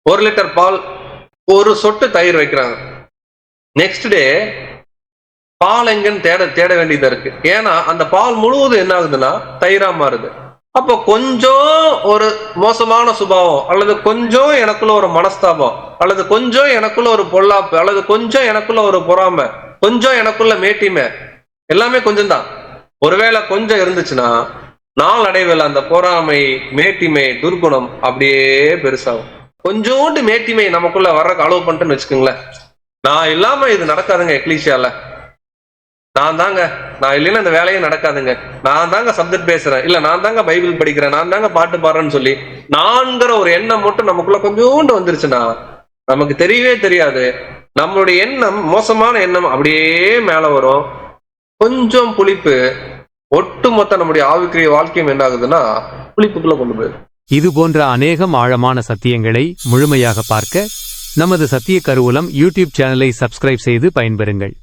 1 litre பால், ஒரு சொட்டு தயிர் வைக்கிறாங்க. நெக்ஸ்ட் டே பால் எங்கன்னு தேட வேண்டியதா இருக்கு. ஏன்னா அந்த பால் முழுவதும் என்ன ஆகுதுன்னா தயிரா மாறுது. அப்போ கொஞ்சம் ஒரு மோசமான சுபாவம், அல்லது கொஞ்சம் எனக்குள்ள ஒரு மனஸ்தாபம், அல்லது கொஞ்சம் எனக்குள்ள ஒரு பொல்லாப்பு, அல்லது கொஞ்சம் எனக்குள்ள ஒரு பொறாமை, கொஞ்சம் எனக்குள்ள மேட்டிமை, எல்லாமே கொஞ்சம் தான். ஒருவேளை கொஞ்சம் இருந்துச்சுன்னா நாளடைவில் அந்த பொறாமை, மேட்டிமை, துர்குணம் அப்படியே பெருசாகும். கொஞ்சோண்டு மேட்டிமை நமக்குள்ள வர்றதுக்கு அளவு பண்ணிட்டுன்னு வச்சுக்கோங்களேன், நான் இல்லாம இது நடக்காதுங்க. எக்லீசியால நான் தாங்க, நான் இல்லைன்னா இந்த வேலையே நடக்காதுங்க. நான் தாங்க சப்ஜெக்ட் பேசுறேன், இல்ல நான் தாங்க பைபிள் படிக்கிறேன், நான் தாங்க பாட்டு பாடுறேன்னு சொல்லி நான்கிற ஒரு எண்ணம் மட்டும் நமக்குள்ள கொஞ்சோண்டு வந்துருச்சுன்னா நமக்கு தெரியவே தெரியாது. நம்மளுடைய எண்ணம், மோசமான எண்ணம் அப்படியே மேல வரும். கொஞ்சம் புளிப்பு ஒட்டுமொத்த நம்முடைய ஆவிக்குரிய வாழ்க்கையும் என்ன ஆகுதுன்னா புளிப்புக்குள்ள கொண்டு போயிடும். இது போன்ற அநேகம் ஆழமான சத்தியங்களை முழுமையாக பார்க்க நமது சத்திய கருவூலம் யூடியூப் சேனலை சப்ஸ்கிரைப் செய்து பயன்பெறுங்கள்.